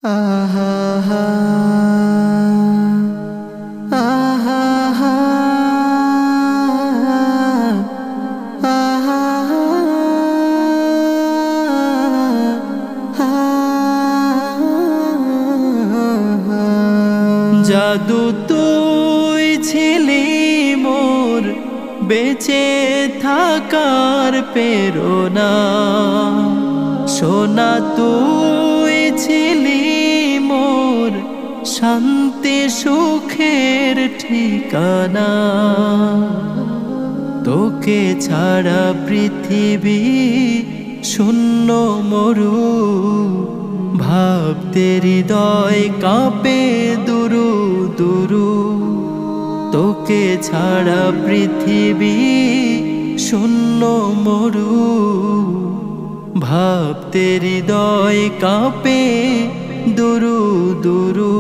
আহা হা আহা হা আহা হা জাদু তুই ছিলি মোর বেঁচে থাকার প্রেরণা, সোনা তুই ছিলি মোর শান্তি সুখের ঠিকানা। তোকে ছাড়া পৃথিবী শূন্য মরু, ভাবতে হৃদয় কাঁপে দুরু দুরু। তোকে ছাড়া পৃথিবী শূন্য মরু, ভাবতে হৃদয় কাঁপে দুরু দুরু।